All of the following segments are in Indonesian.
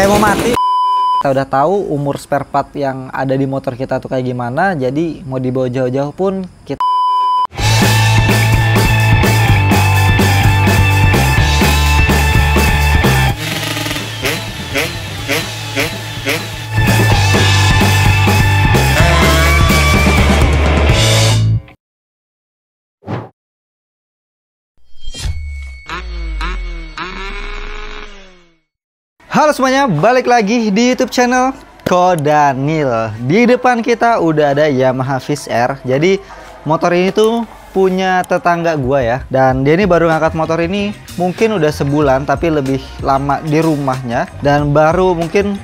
kayak mau mati. Kita udah tahu umur spare part yang ada di motor kita tuh kayak gimana, jadi mau dibawa jauh-jauh pun kita Halo semuanya, balik lagi di YouTube channel Kodanil. Di depan kita udah ada Yamaha Viz R. Jadi motor ini tuh punya tetangga gua ya. Dan dia ini baru ngangkat motor ini mungkin udah sebulan, tapi lebih lama di rumahnya. Dan baru mungkin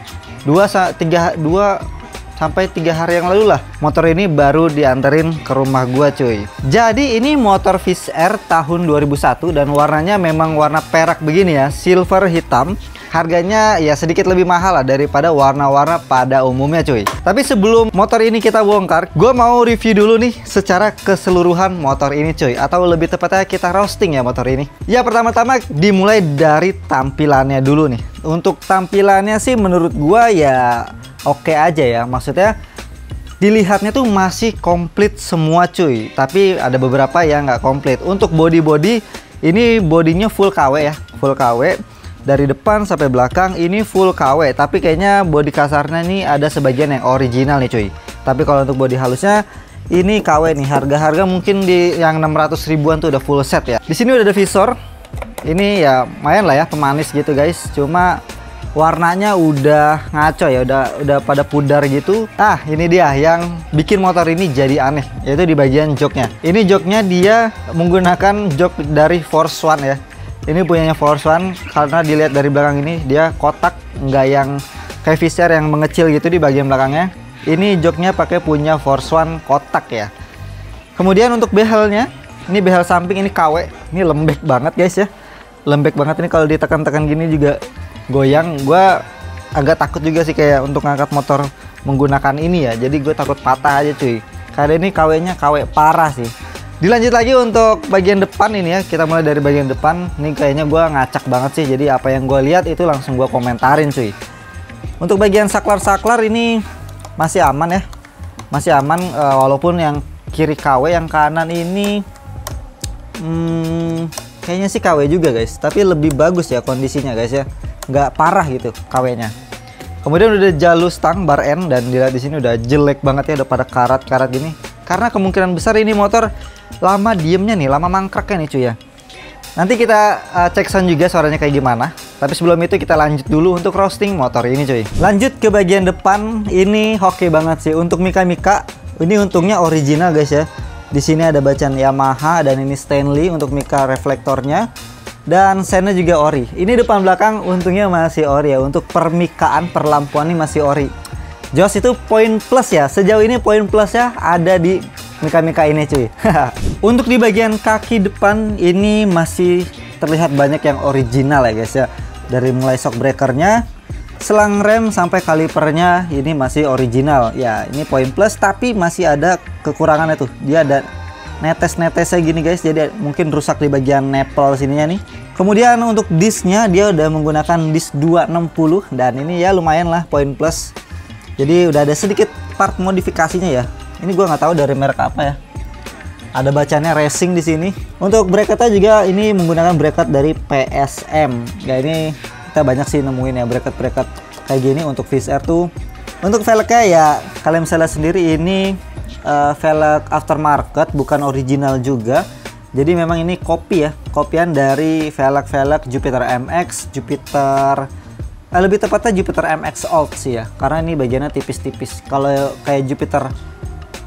2 sampai 3 hari yang lalu lah motor ini baru dianterin ke rumah gua cuy. Jadi ini motor Viz R tahun 2001 dan warnanya memang warna perak begini ya, silver hitam. Harganya ya sedikit lebih mahal lah daripada warna-warna pada umumnya cuy. Tapi sebelum motor ini kita bongkar, gue mau review dulu nih secara keseluruhan motor ini cuy. Atau lebih tepatnya kita roasting ya motor ini. Ya pertama-tama dimulai dari tampilannya dulu nih. Untuk tampilannya sih menurut gue ya oke aja ya. Maksudnya dilihatnya tuh masih komplit semua cuy. Tapi ada beberapa yang nggak komplit. Untuk body ini bodinya full KW ya, full KW. Dari depan sampai belakang ini full KW, tapi kayaknya bodi kasarnya nih ada sebagian yang original nih cuy. Tapi kalau untuk bodi halusnya ini KW nih. Harga-harga mungkin di yang 600 ribuan tuh udah full set ya. Di sini udah ada visor. Ini ya lumayan lah ya, pemanis gitu guys. Cuma warnanya udah ngaco ya, udah pada pudar gitu. Ah, ini dia yang bikin motor ini jadi aneh, yaitu di bagian joknya. Ini joknya dia menggunakan jok dari Force One ya. Ini punyanya Force One karena dilihat dari belakang ini dia kotak, nggak yang kayak Viz R yang mengecil gitu di bagian belakangnya. Ini joknya pakai punya Force One kotak ya. Kemudian untuk behelnya, ini behel samping ini KW. Ini lembek banget guys ya. Lembek banget ini kalau ditekan-tekan gini juga goyang. Gua agak takut juga sih kayak untuk ngangkat motor menggunakan ini ya. Jadi gue takut patah aja cuy. Karena ini KW-nya KW parah sih. Dilanjut lagi untuk bagian depan ini ya. Kita mulai dari bagian depan. Ini kayaknya gue ngacak banget sih. Jadi apa yang gue lihat itu langsung gue komentarin cuy. Untuk bagian saklar-saklar ini masih aman ya. Masih aman walaupun yang kiri KW, yang kanan ini kayaknya sih KW juga guys. Tapi lebih bagus ya kondisinya guys ya. Nggak parah gitu KW-nya. Kemudian udah jalur stang bar end dan dilihat di sini udah jelek banget ya, udah pada karat-karat gini. Karena kemungkinan besar ini motor lama diemnya nih, lama mangkraknya nih cuy ya. Nanti kita cek sound juga suaranya kayak gimana. Tapi sebelum itu kita lanjut dulu untuk roasting motor ini cuy. Lanjut ke bagian depan, ini oke banget sih. Untuk mika-mika, ini untungnya original guys ya. Di sini ada bacaan Yamaha dan ini Stanley untuk mika reflektornya. Dan sennya juga ori. Ini depan belakang untungnya masih ori ya. Untuk permikaan, perlampuan ini masih ori. Jos itu poin plus ya. Sejauh ini poin plusnya ada di mika-mika ini cuy. Untuk di bagian kaki depan ini masih terlihat banyak yang original ya guys ya. Dari mulai shock breakernya, selang rem sampai kalipernya ini masih original. Ya ini poin plus, tapi masih ada kekurangannya tuh. Dia ada netes-netesnya gini guys. Jadi mungkin rusak di bagian nipple sininya nih. Kemudian untuk disknya dia udah menggunakan disk 260 dan ini ya lumayan lah poin plus. Jadi udah ada sedikit part modifikasinya ya. Ini gua nggak tahu dari merek apa ya. Ada bacanya racing di sini. Untuk bracketnya juga ini menggunakan bracket dari PSM. Ya ini kita banyak sih nemuin ya bracket-bracket kayak gini untuk Viz R tuh. Untuk velgnya ya kalian bisa lihat sendiri ini velg aftermarket, bukan original juga. Jadi memang ini kopi ya, kopian dari velg-velg Jupiter MX, Jupiter lebih tepatnya Jupiter MX Old sih ya, karena ini bagiannya tipis-tipis. Kalau kayak Jupiter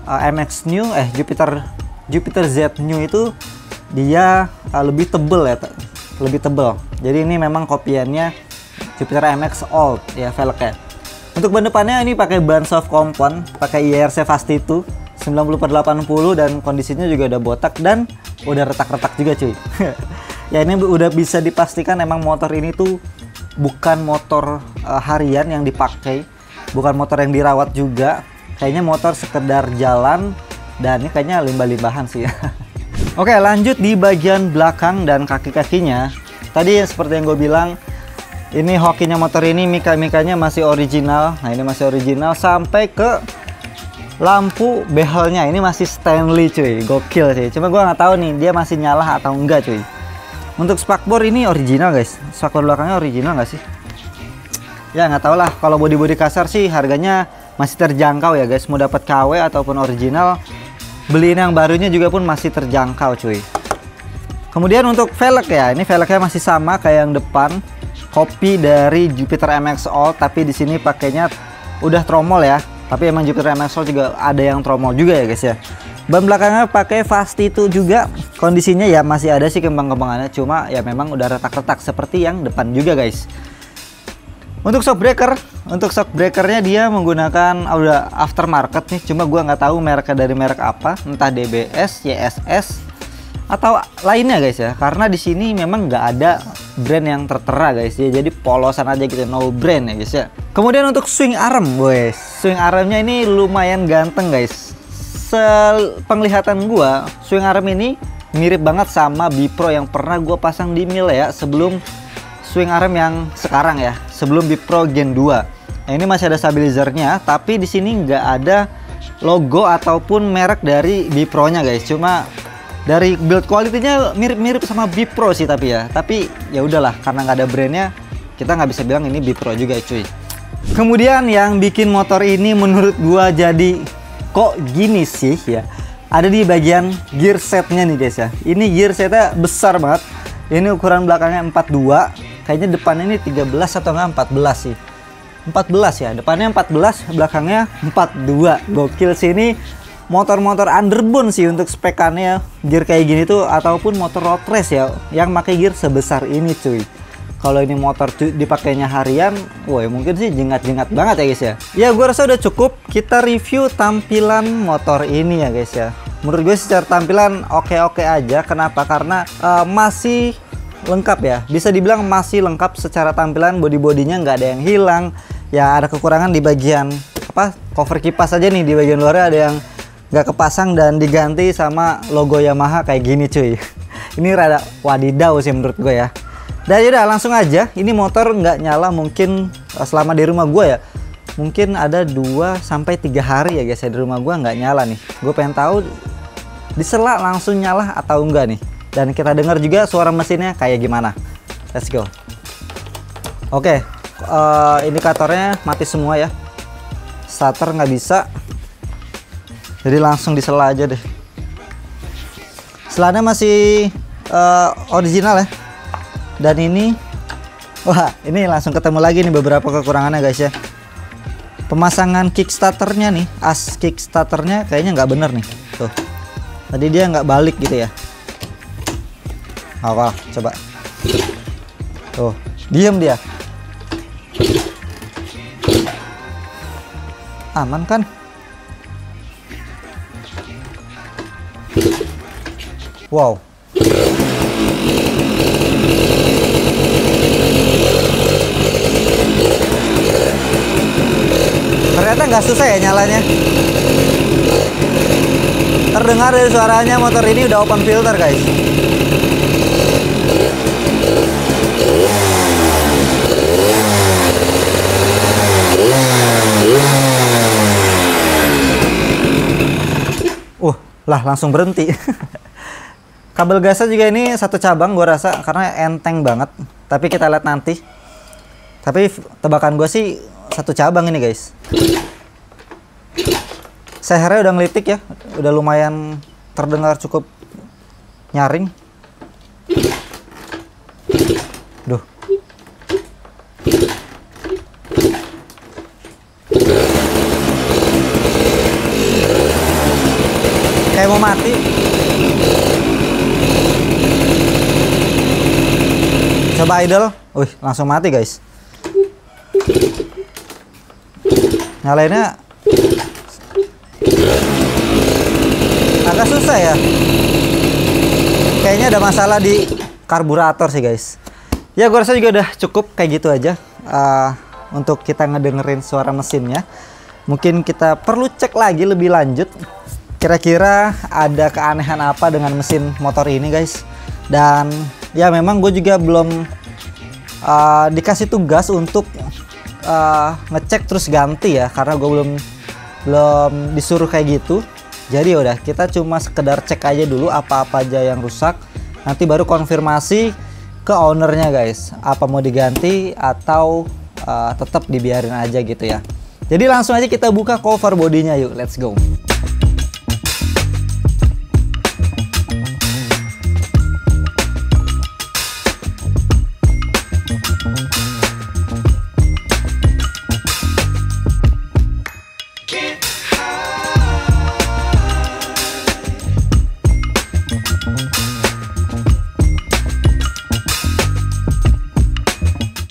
MX New, Jupiter Z New itu dia lebih tebel ya, lebih tebel. Jadi ini memang kopiannya Jupiter MX Old ya velgnya. Untuk ban depannya ini pakai ban soft compound, pakai IRC Fast itu 90/80 dan kondisinya juga udah botak dan udah retak-retak juga cuy. Ya ini udah bisa dipastikan emang motor ini tuh bukan motor harian yang dipakai, bukan motor yang dirawat juga. Kayaknya motor sekedar jalan dan ini kayaknya limbah-limbahan sih ya. Oke, lanjut di bagian belakang dan kaki-kakinya. Tadi seperti yang gue bilang, Ini hokinya motor ini, mika-mikanya masih original. Nah ini masih original sampai ke lampu behelnya ini masih Stanley cuy, gokil sih. Cuma gua nggak tahu nih dia masih nyala atau enggak cuy. Untuk spakbor ini original guys, spakbor belakangnya original nggak sih? Ya nggak tahu lah. Kalau bodi-bodi kasar sih harganya masih terjangkau ya guys. Mau dapat KW ataupun original, beliin yang barunya juga pun masih terjangkau cuy. Kemudian untuk velg ya, ini velgnya masih sama kayak yang depan, kopi dari Jupiter MX All, tapi di sini pakainya udah tromol ya. Tapi emang Jupiter MX All juga ada yang tromol juga ya guys ya. Ban belakangnya pakai Fastitu juga, kondisinya ya masih ada sih kembang-kembangannya, cuma ya memang udah retak-retak seperti yang depan juga guys. Untuk shock breakernya dia menggunakan udah aftermarket nih, cuma gua nggak tahu mereknya dari merek apa, entah DBS, YSS atau lainnya guys ya, karena di sini memang nggak ada brand yang tertera guys ya, jadi polosan aja gitu, no brand ya guys ya. Kemudian untuk swing arm, guys, swing armnya ini lumayan ganteng guys. Penglihatan gua, swing arm ini mirip banget sama Bipro yang pernah gua pasang di Mil ya, sebelum swing arm yang sekarang ya, sebelum Bipro Gen 2. Nah ini masih ada stabilizernya, tapi di sini nggak ada logo ataupun merek dari Bipro-nya guys. Cuma dari build quality-nya mirip-mirip sama Bipro sih, tapi ya udahlah, karena nggak ada brandnya, kita nggak bisa bilang ini Bipro juga cuy. Kemudian yang bikin motor ini menurut gua jadi kok gini sih ya, ada di bagian gear setnya nih guys ya. Ini gear setnya besar banget. Ini ukuran belakangnya 42, kayaknya depannya ini 13 atau enggak 14 sih. 14 ya, depannya 14, belakangnya 42. Gokil sih ini motor-motor underbone sih untuk spekannya, gear kayak gini tuh, ataupun motor road race ya yang pakai gear sebesar ini cuy. Kalau ini motor dipakainya harian, woi mungkin sih jengat-jengat banget ya guys ya. Ya gue rasa udah cukup kita review tampilan motor ini ya guys ya. Menurut gue secara tampilan oke-oke aja. Kenapa? Karena masih lengkap ya. Bisa dibilang masih lengkap secara tampilan, body-bodinya nggak ada yang hilang. Ya ada kekurangan di bagian apa, cover kipas aja nih, di bagian luarnya ada yang nggak kepasang dan diganti sama logo Yamaha kayak gini cuy. Ini rada wadidaw sih menurut gue ya. Dan yaudah langsung aja, ini motor nggak nyala mungkin selama di rumah gue ya, mungkin ada 2-3 hari ya guys ya, di rumah gue nggak nyala nih. Gue pengen tahu disela langsung nyala atau enggak nih, dan kita dengar juga suara mesinnya kayak gimana. Let's go. Oke, indikatornya mati semua ya, starter nggak bisa, jadi langsung disela aja deh. Selanya masih original ya. Dan ini, wah ini langsung ketemu lagi nih beberapa kekurangannya guys ya. Pemasangan kickstarternya nih, as kickstarternya kayaknya nggak bener nih. Tuh, tadi dia nggak balik gitu ya. Apa? Coba. Tuh, diem dia. Aman kan? Wow. Ternyata nggak susah ya nyalanya. Terdengar dari suaranya motor ini udah open filter guys. Lah langsung berhenti. Kabel gasnya juga ini satu cabang gua rasa, karena enteng banget. Tapi kita lihat nanti. Tapi tebakan gue sih satu cabang ini guys. Sehernya udah ngelitik ya, udah lumayan terdengar cukup nyaring. Duh. Kayak mau mati. Coba idle. Wih, langsung mati guys. Nyalainnya agak susah ya. Kayaknya ada masalah di karburator sih guys. Ya gue rasa juga udah cukup kayak gitu aja untuk kita ngedengerin suara mesinnya. Mungkin kita perlu cek lagi lebih lanjut, kira-kira ada keanehan apa dengan mesin motor ini guys. Dan ya memang gue juga belum dikasih tugas untuk ngecek terus ganti ya, karena gue belum disuruh kayak gitu. Jadi udah, kita cuma sekedar cek aja dulu apa-apa aja yang rusak, nanti baru konfirmasi ke ownernya guys, apa mau diganti atau tetap dibiarin aja gitu ya. Jadi langsung aja kita buka cover bodinya, yuk, let's go.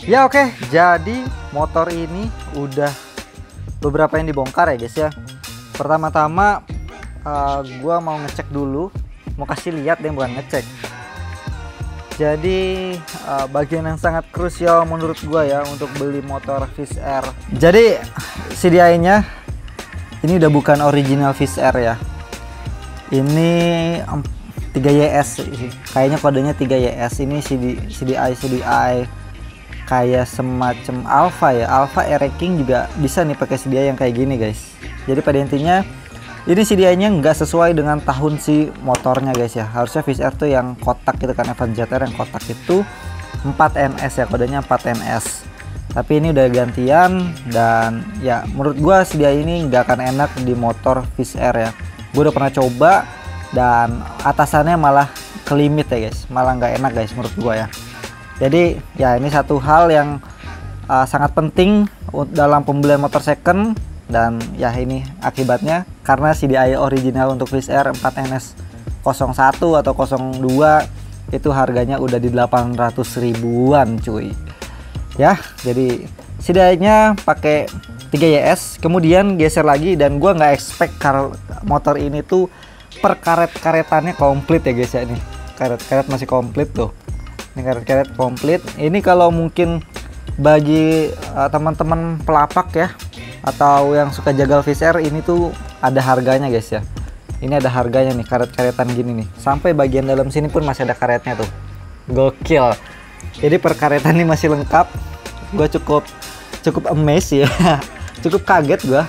Ya oke, jadi motor ini udah beberapa yang dibongkar ya guys ya. Pertama-tama gua mau ngecek dulu, mau kasih lihat deh, bukan ngecek. Jadi bagian yang sangat krusial menurut gua ya untuk beli motor Wizz Air. Jadi CDI-nya ini udah bukan original Wizz Air ya. Ini 3YS, kayaknya kodenya 3YS. Ini CDI kayak semacam Alfa ya, Alfa Ranking juga bisa nih pakai CDI yang kayak gini guys. Jadi pada intinya ini CDI-nya nggak sesuai dengan tahun si motornya guys ya. Harusnya Wizz Air tuh yang kotak gitu kan, Evan ZR yang kotak itu 4NS ya, kodenya 4NS. Tapi ini udah gantian dan ya menurut gua CDI ini nggak akan enak di motor Wizz Air ya. Gue udah pernah coba dan atasannya malah kelimit ya guys, malah nggak enak guys menurut gua ya. Jadi ya ini satu hal yang sangat penting dalam pembelian motor second, dan ya ini akibatnya karena CDI original untuk Wizz Air 4NS 01 atau 02 itu harganya udah di 800 ribuan cuy. Ya, jadi CDI-nya pakai 3YS, kemudian geser lagi, dan gua nggak expect motor ini tuh per karet-karetannya komplit ya guys ya. Ini karet-karet masih komplit tuh. Ini karet-karet komplit. Ini kalau mungkin bagi teman-teman pelapak ya, atau yang suka jagal Wizz Air, ini tuh ada harganya guys ya. Ini ada harganya nih, karet-karetan gini nih. Sampai bagian dalam sini pun masih ada karetnya tuh. Gokil. Jadi per karetan ini masih lengkap. Gue cukup amazed ya. Cukup kaget gue.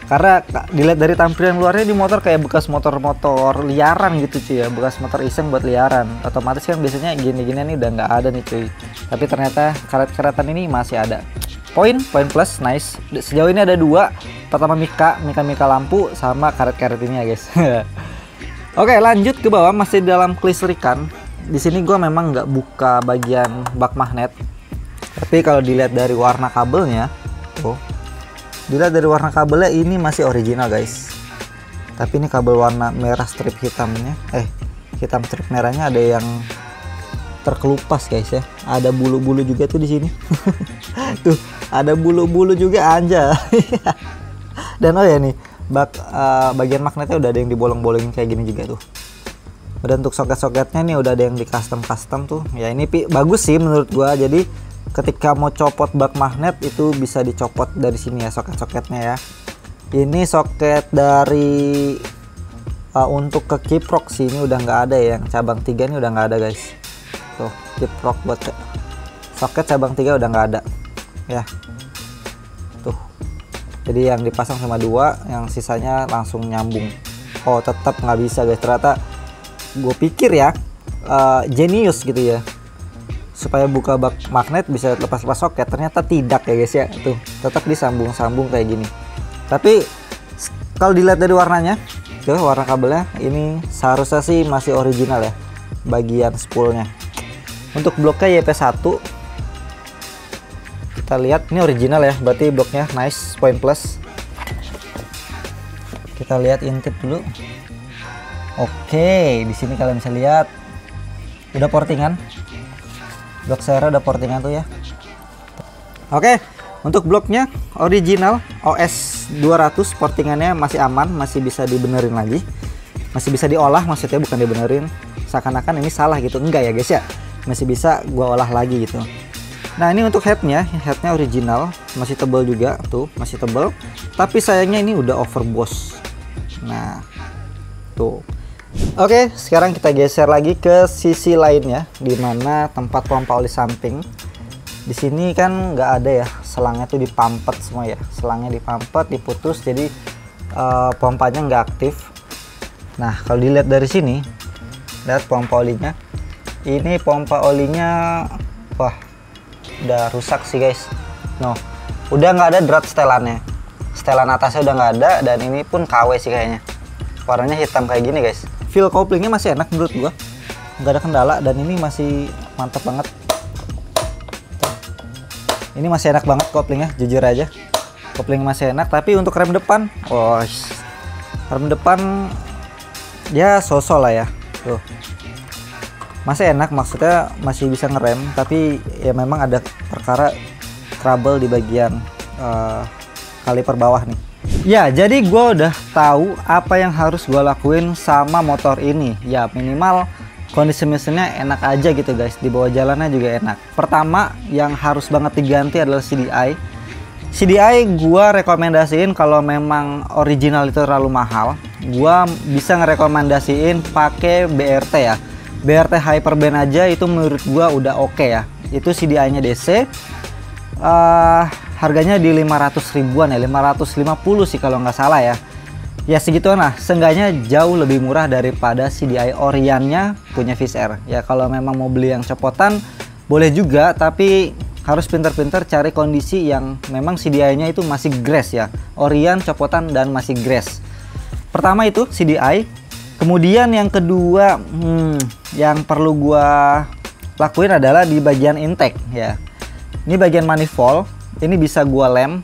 Karena dilihat dari tampilan luarnya di motor kayak bekas motor-motor liaran gitu cuy ya, bekas motor iseng buat liaran. Otomatis kan biasanya gini-gini nih udah nggak ada nih cuy. Tapi ternyata karet-karetan ini masih ada. Poin plus, nice. Sejauh ini ada dua. Pertama mika lampu sama karet-karet ini ya guys. Oke, lanjut ke bawah, masih dalam kelistrikan. Di sini gua memang nggak buka bagian bak magnet. Tapi kalau dilihat dari warna kabelnya, tuh. Dilihat dari warna kabelnya ini masih original guys. Tapi ini kabel warna merah strip hitamnya, hitam strip merahnya ada yang terkelupas guys ya. Ada bulu-bulu juga tuh di sini. Tuh, ada bulu-bulu juga aja. Dan oh ya nih, bagian magnetnya udah ada yang dibolong-bolongin kayak gini juga tuh. Dan untuk soket-soketnya nih udah ada yang di custom tuh. Ya ini bagus sih menurut gua. Jadi ketika mau copot bak magnet itu bisa dicopot dari sini ya soket-soketnya ya. Ini soket dari untuk ke kiprok sih ini udah nggak ada ya. Yang cabang 3 ini udah nggak ada guys. Tuh, kiprok buat soket cabang 3 udah nggak ada ya. Tuh, jadi yang dipasang cuma 2, yang sisanya langsung nyambung. Oh, tetap nggak bisa guys. Ternyata gue pikir ya jenius gitu ya, supaya buka bak magnet bisa lepas-lepas soket. Ternyata tidak ya guys ya. Tuh, tetap disambung-sambung kayak gini. Tapi kalau dilihat dari warnanya, tuh warna kabelnya ini seharusnya sih masih original ya, bagian spoolnya. Untuk bloknya YP1 kita lihat ini original ya, berarti bloknya nice, poin plus. Kita lihat intip dulu. Oke, di sini kalian bisa lihat udah portingan. Blok serra udah portingan tuh ya. Oke, untuk bloknya original OS 200, portingannya masih aman, masih bisa dibenerin lagi. Masih bisa diolah, maksudnya bukan dibenerin. Seakan-akan ini salah gitu. Enggak ya guys ya. Masih bisa gua olah lagi gitu. Nah, ini untuk headnya original, masih tebal juga tuh, masih tebal. Tapi sayangnya ini udah overboss. Nah, tuh. Oke, sekarang kita geser lagi ke sisi lainnya, di mana tempat pompa oli samping. Di sini kan nggak ada ya, selangnya tuh dipampet semua ya, selangnya dipampet, diputus, jadi pompanya nggak aktif. Nah kalau dilihat dari sini, lihat pompa olinya. Ini pompa olinya, wah udah rusak sih guys. No, udah nggak ada drat setelannya, setelan atasnya udah nggak ada, dan ini pun KW sih kayaknya. Warnanya hitam kayak gini guys. Feel couplingnya masih enak menurut gua, nggak ada kendala, dan ini masih mantap banget. Ini masih enak banget couplingnya, jujur aja. Kopling masih enak, tapi untuk rem depan, rem depan ya sosok lah ya. Tuh. Masih enak, maksudnya masih bisa ngerem, tapi ya memang ada perkara trouble di bagian kaliper bawah nih. Ya, jadi gue udah tahu apa yang harus gue lakuin sama motor ini. Ya minimal kondisi mesinnya enak aja gitu guys, dibawa jalannya juga enak. Pertama yang harus banget diganti adalah CDI. CDI gua rekomendasiin kalau memang original itu terlalu mahal, gua bisa ngerekomendasiin pakai BRT ya. BRT Hyperband aja itu menurut gua udah oke ya. Itu CDI-nya DC. Harganya di 500 ribuan ya, 550 sih kalau nggak salah ya. Ya segituan lah, seenggaknya jauh lebih murah daripada CDI Oriannya punya Wizz Air. Ya kalau memang mau beli yang copotan boleh juga, tapi harus pintar-pintar cari kondisi yang memang CDI-nya itu masih grass ya. Orian, copotan, dan masih grass. Pertama itu CDI. Kemudian yang kedua, yang perlu gua lakuin adalah di bagian intake ya. Ini bagian manifold, ini bisa gua lem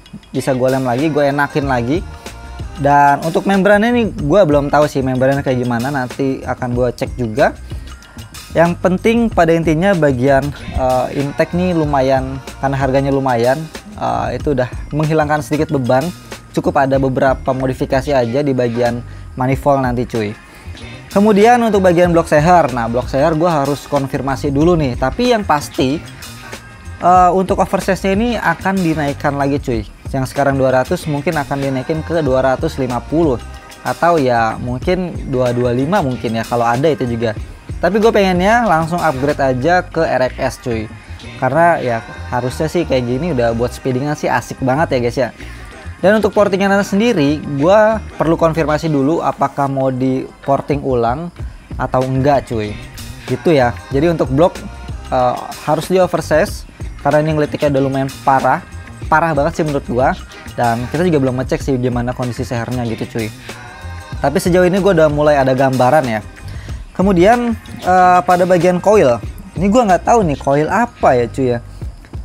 lagi, gua enakin lagi. Dan untuk membrannya ini gue belum tahu sih membrannya kayak gimana, nanti akan gue cek juga. Yang penting pada intinya bagian intake nih lumayan, karena harganya lumayan, itu udah menghilangkan sedikit beban. Cukup ada beberapa modifikasi aja di bagian manifold nanti cuy. Kemudian untuk bagian blok seher, nah blok seher gue harus konfirmasi dulu nih, tapi yang pasti untuk oversize-nya ini akan dinaikkan lagi cuy. Yang sekarang 200 mungkin akan dinaikin ke 250 atau ya mungkin 225 mungkin ya kalau ada itu juga. Tapi gue pengennya langsung upgrade aja ke RXS cuy, karena ya harusnya sih kayak gini udah buat speedingan sih asik banget ya guys ya. Dan untuk portingan sendiri gue perlu konfirmasi dulu apakah mau di porting ulang atau enggak cuy, gitu ya. Jadi untuk blok harus di oversize karena ini ngelitiknya udah lumayan parah banget sih menurut gua, dan kita juga belum ngecek sih gimana kondisi sehernya gitu cuy. Tapi sejauh ini gua udah mulai ada gambaran ya. Kemudian pada bagian coil, ini gua nggak tahu nih coil apa ya cuy ya.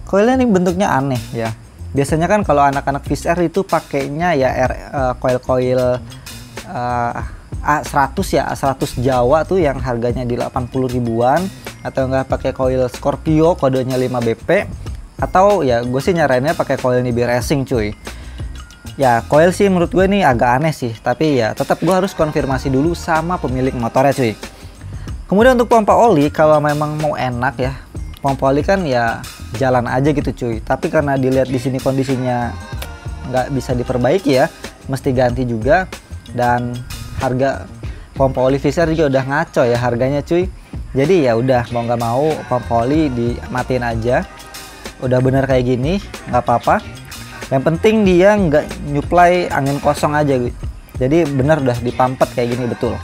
Coilnya ini bentuknya aneh ya. Biasanya kan kalau anak-anak Wizz Air itu pakainya ya coil A100 ya, A100 Jawa tuh yang harganya di 80 ribuan, atau enggak pakai coil Scorpio kodenya 5BP. Atau ya gue sih nyaraninnya pakai coil Nibir Racing cuy. Ya coil sih menurut gue ini agak aneh sih, tapi ya tetap gue harus konfirmasi dulu sama pemilik motornya cuy. Kemudian untuk pompa oli, kalau memang mau enak ya, pompa oli kan ya jalan aja gitu cuy. Tapi karena dilihat di sini kondisinya nggak bisa diperbaiki ya, mesti ganti juga. Dan harga pompa oli Wizz Air juga udah ngaco ya harganya cuy. Jadi ya udah mau nggak mau pompa oli dimatiin aja. Udah bener kayak gini nggak apa-apa, yang penting dia nggak nyuplai angin kosong aja gitu. Jadi bener udah dipampet kayak gini betul.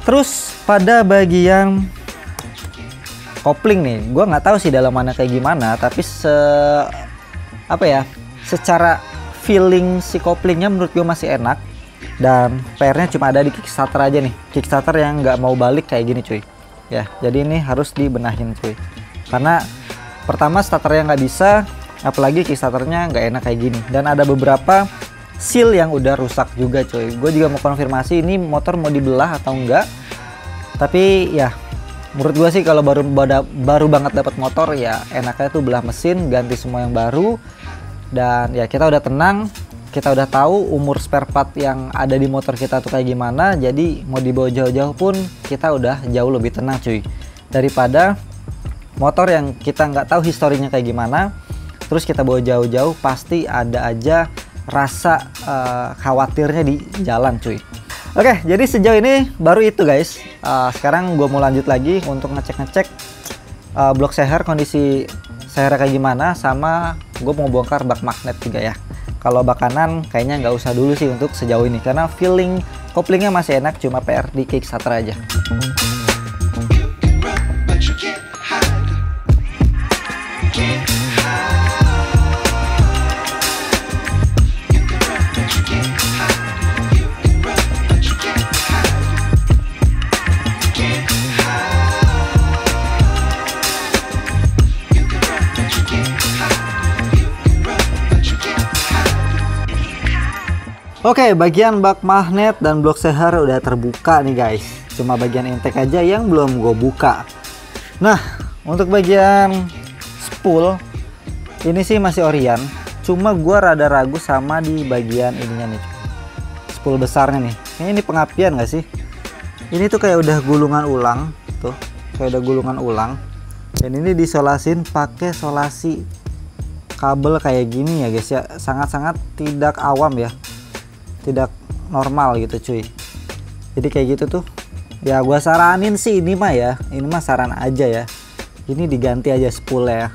Terus pada bagian kopling nih, gue nggak tahu sih dalamannya kayak gimana, tapi secara feeling si koplingnya menurut gue masih enak. Dan PR-nya cuma ada di kickstarter aja nih, kickstarter yang nggak mau balik kayak gini cuy ya. Jadi ini harus dibenahin cuy, karena pertama starternya nggak bisa, apalagi kickstarternya nggak enak kayak gini. Dan ada beberapa seal yang udah rusak juga coy. Gue juga mau konfirmasi ini motor mau dibelah atau enggak. Tapi ya menurut gue sih kalau baru banget dapat motor ya enaknya tuh belah mesin, ganti semua yang baru. Dan ya kita udah tenang, kita udah tahu umur spare part yang ada di motor kita tuh kayak gimana. Jadi mau dibawa jauh-jauh pun kita udah jauh lebih tenang cuy, daripada motor yang kita nggak tahu historinya kayak gimana, terus kita bawa jauh-jauh pasti ada aja rasa khawatirnya di jalan cuy. Oke, jadi sejauh ini baru itu guys. Sekarang gue mau lanjut lagi untuk ngecek blok seher kondisi saya kayak gimana, sama gue mau bongkar bak magnet juga ya. Kalau bak kanan kayaknya nggak usah dulu sih untuk sejauh ini, karena feeling koplingnya masih enak, cuma PR di kickstarter aja. Oke, bagian bak magnet dan blok seher udah terbuka nih guys. Cuma bagian intake aja yang belum gue buka. Nah, untuk bagian spool ini sih masih Orion. Cuma gue rada ragu sama di bagian ininya nih, spool besarnya nih. Kayaknya ini pengapian gak sih? Ini tuh kayak udah gulungan ulang, tuh kayak udah gulungan ulang. Dan ini disolasin pakai solasi kabel kayak gini ya guys ya. Sangat-sangat tidak awam ya, tidak normal gitu cuy. Jadi kayak gitu tuh ya, gua saranin sih ini mah ya, ini mah saran aja ya, ini diganti aja spoolnya ya.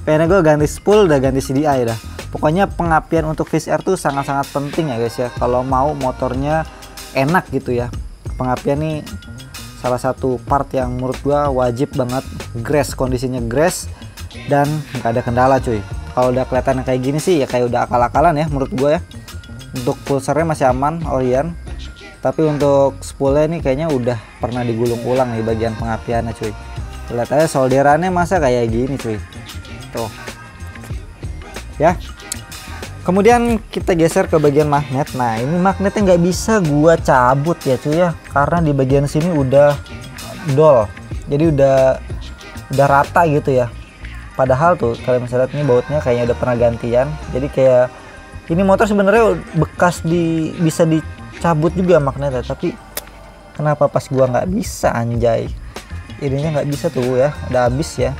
Pengennya gue ganti spool, udah ganti CDI dah. Pokoknya pengapian untuk Fish Air tuh sangat-sangat penting ya guys ya, kalau mau motornya enak gitu ya. Pengapian nih salah satu part yang menurut gua wajib banget. Grass, kondisinya grass dan nggak ada kendala cuy. Kalau udah kelihatan kayak gini sih ya kayak udah akal-akalan ya menurut gua ya. Untuk pulsernya masih aman Orion, tapi untuk spoolnya ini kayaknya udah pernah digulung ulang nih bagian pengapiannya cuy. Lihat aja solderannya masa kayak gini cuy, tuh ya. Kemudian kita geser ke bagian magnet. Nah ini magnetnya nggak bisa gua cabut ya cuy ya, karena di bagian sini udah dol, jadi udah rata gitu ya. Padahal tuh kalian bisa lihat ini bautnya kayaknya udah pernah gantian, jadi kayak ini motor sebenarnya bekas bisa dicabut juga magnetnya, tapi kenapa pas gua nggak bisa anjay. Ininya nggak bisa tuh ya, udah habis ya.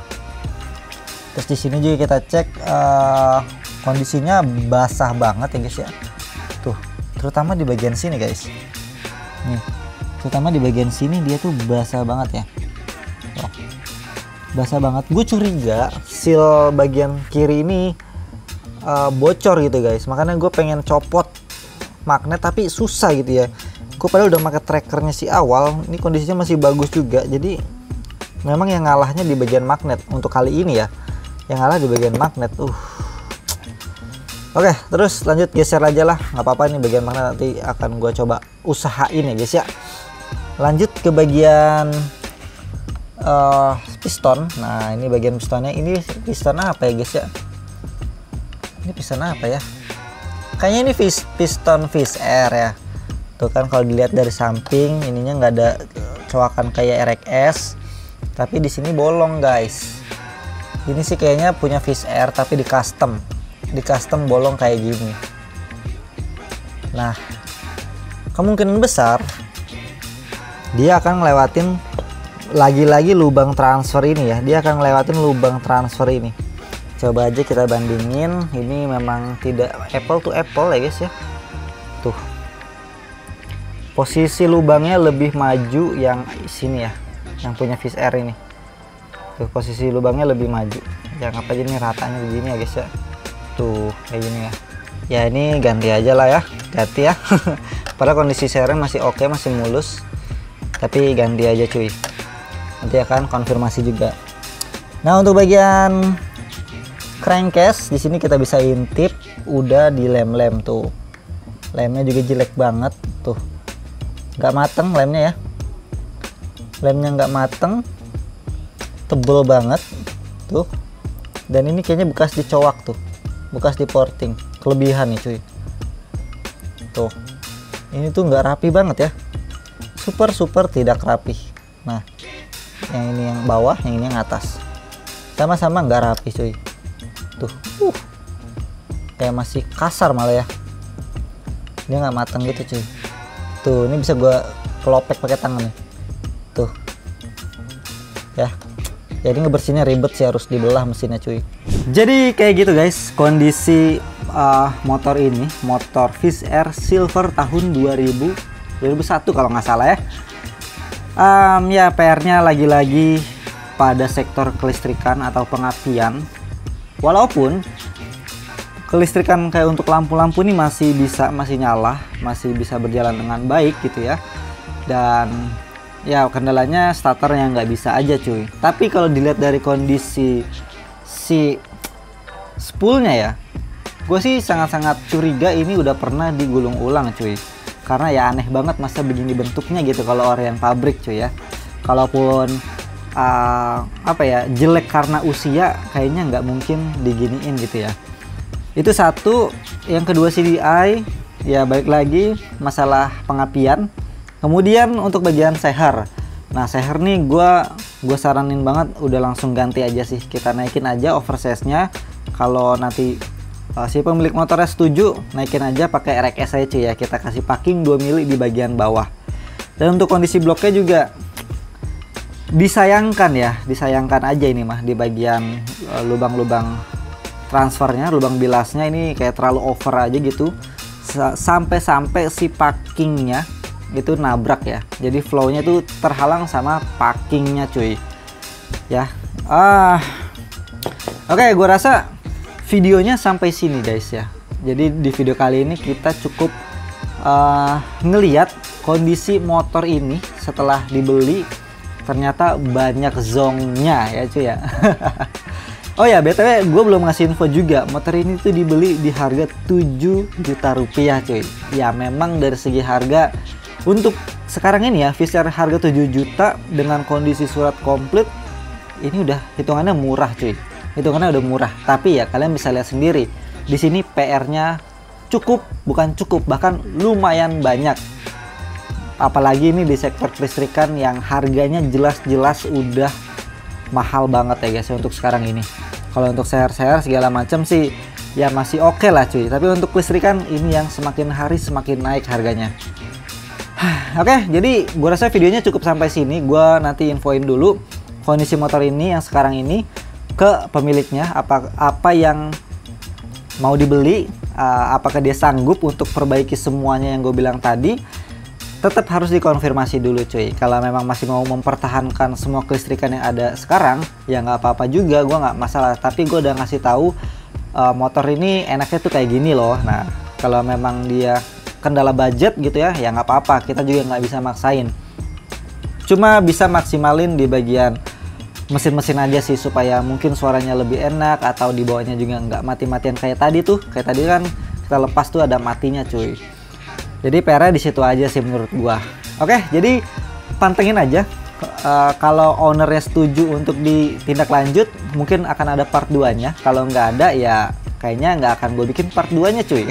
Terus di sini juga kita cek kondisinya basah banget ya guys ya. Tuh, terutama di bagian sini guys. Nih, terutama di bagian sini dia tuh basah banget ya. Tuh, basah banget. Gue curiga seal bagian kiri ini bocor gitu guys, makanya gue pengen copot magnet tapi susah gitu ya. Gue padahal udah pakai trackernya si awal, ini kondisinya masih bagus juga. Jadi memang yang ngalahnya di bagian magnet untuk kali ini ya, yang ngalah di bagian magnet. Oke, terus lanjut geser aja lah, nggak apa-apa. Nih bagian magnet nanti akan gue coba usahain ya guys ya. Lanjut ke bagian piston. Nah ini bagian pistonnya, ini piston apa ya guys ya? Ini piston apa ya? Kayaknya ini piston Fish Air ya. Tuh kan kalau dilihat dari samping ininya nggak ada coakan kayak RX, tapi di sini bolong guys. Ini sih kayaknya punya Fish Air tapi di custom bolong kayak gini. Nah kemungkinan besar dia akan ngelewatin lagi-lagi lubang transfer ini ya. Dia akan ngelewatin lubang transfer ini. Coba aja kita bandingin, ini memang tidak apple to apple ya guys ya. Tuh posisi lubangnya lebih maju yang sini ya, yang punya Fish Air ini. Tuh posisi lubangnya lebih maju. Yang apa aja nih ratanya begini ya guys ya. Tuh kayak gini ya. Ya ini ganti aja lah ya, ganti ya. Padahal kondisi serem masih oke, masih mulus, tapi ganti aja cuy. Nanti akan konfirmasi juga. Nah untuk bagian crankcase di sini kita bisa intip, udah di lem tuh. Lemnya juga jelek banget tuh, nggak mateng lemnya ya. Lemnya nggak mateng, tebel banget tuh. Dan ini kayaknya bekas dicowak tuh, bekas di porting, kelebihan nih cuy. Tuh ini tuh nggak rapi banget ya, super tidak rapi. Nah yang ini yang bawah, yang ini yang atas, sama-sama nggak rapi cuy. Tuh kayak masih kasar malah ya, dia nggak mateng gitu cuy. Tuh ini bisa gua kelopek pakai tangan nih tuh ya. Jadi ngebersihnya ribet sih, harus dibelah mesinnya cuy. Jadi kayak gitu guys kondisi motor ini, motor Fish Air Silver tahun 2001 kalau nggak salah ya. Ya PR-nya lagi-lagi pada sektor kelistrikan atau pengapian, walaupun kelistrikan kayak untuk lampu-lampu ini masih nyala, masih bisa berjalan dengan baik gitu ya. Dan ya kendalanya starter yang nggak bisa aja cuy. Tapi kalau dilihat dari kondisi si spoolnya ya, gue sih sangat-sangat curiga ini udah pernah digulung ulang cuy. Karena ya aneh banget masa begini bentuknya gitu kalau orian pabrik cuy ya. Kalaupun apa ya, jelek karena usia, kayaknya nggak mungkin diginiin gitu ya. Itu satu. Yang kedua CDI, ya balik lagi masalah pengapian. Kemudian untuk bagian seher, nah seher nih gue saranin banget udah langsung ganti aja sih, kita naikin aja oversize-nya. Kalau nanti si pemilik motornya setuju, naikin aja pakai RXS aja cuy ya, kita kasih packing 2 mili di bagian bawah. Dan untuk kondisi bloknya juga disayangkan aja ini mah di bagian lubang-lubang transfernya, lubang bilasnya ini kayak terlalu over aja gitu, sampai si packingnya itu nabrak ya, jadi flownya tuh terhalang sama packingnya cuy ya. Oke, gue rasa videonya sampai sini guys ya. Jadi di video kali ini kita cukup ngeliat kondisi motor ini setelah dibeli, ternyata banyak zongnya ya cuy ya. Oh ya, BTW gue belum ngasih info juga, motor ini tuh dibeli di harga 7 juta rupiah cuy. Ya memang dari segi harga untuk sekarang ini ya, Fisher harga 7 juta dengan kondisi surat komplit, ini udah hitungannya murah cuy. Hitungannya udah murah. Tapi ya kalian bisa lihat sendiri, di sini PR-nya bukan cukup, bahkan lumayan banyak. Apalagi ini di sektor kelistrikan yang harganya jelas-jelas udah mahal banget ya guys untuk sekarang ini. Kalau untuk seher-seher segala macam sih ya masih oke lah cuy. Tapi untuk kelistrikan ini yang semakin hari semakin naik harganya. Oke, jadi gue rasa videonya cukup sampai sini. Gue nanti infoin dulu kondisi motor ini yang sekarang ini ke pemiliknya, apa yang mau dibeli, apakah dia sanggup untuk perbaiki semuanya yang gue bilang tadi. Tetap harus dikonfirmasi dulu cuy. Kalau memang masih mau mempertahankan semua kelistrikan yang ada sekarang, ya nggak apa-apa juga, gue nggak masalah. Tapi gue udah ngasih tahu motor ini enaknya tuh kayak gini loh. Nah, kalau memang dia kendala budget gitu ya nggak apa-apa, kita juga nggak bisa maksain. Cuma bisa maksimalin di bagian mesin-mesin aja sih, supaya mungkin suaranya lebih enak, atau di bawahnya juga nggak mati-matian kayak tadi tuh. Kayak tadi kan kita lepas tuh ada matinya cuy. Jadi PR-nya di situ aja sih menurut gua. Oke, jadi pantengin aja. Kalau ownernya setuju untuk ditindak lanjut, mungkin akan ada part 2-nya. Kalau nggak ada ya kayaknya nggak akan gue bikin part 2-nya cuy.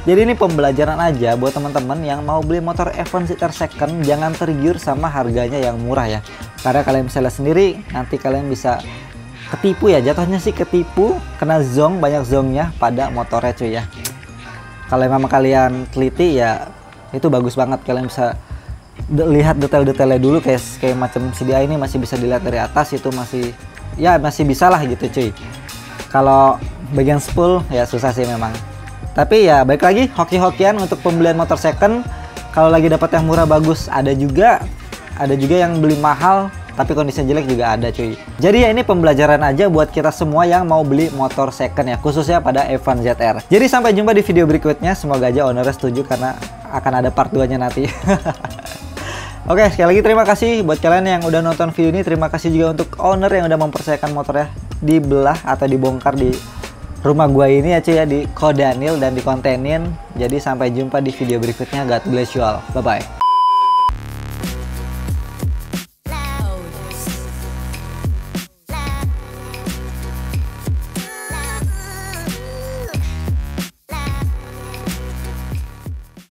Jadi ini pembelajaran aja buat teman-teman yang mau beli motor F1 Seater second, jangan tergiur sama harganya yang murah ya. Karena kalian bisa lihat sendiri, nanti kalian bisa ketipu ya, jatuhnya sih ketipu, kena zong, banyak zongnya pada motornya cuy ya. Kalau memang kalian teliti ya itu bagus banget, kalian bisa lihat detail-detailnya dulu, kayak macam CDI ini masih bisa dilihat dari atas, itu masih bisa lah gitu cuy. Kalau bagian spool ya susah sih memang. Tapi ya baik lagi, hoki-hokian untuk pembelian motor second. Kalau lagi dapat yang murah bagus ada juga yang beli mahal tapi kondisinya jelek juga ada cuy. Jadi ya ini pembelajaran aja buat kita semua yang mau beli motor second ya, khususnya pada F1 ZR. Jadi sampai jumpa di video berikutnya, semoga aja ownernya setuju karena akan ada part 2-nya nanti. Oke, sekali lagi terima kasih buat kalian yang udah nonton video ini. Terima kasih juga untuk owner yang udah mempercayakan motornya dibelah atau dibongkar di rumah gua ini ya cuy ya, di Kodanil dan dikontenin. Jadi sampai jumpa di video berikutnya. God bless you all. Bye bye.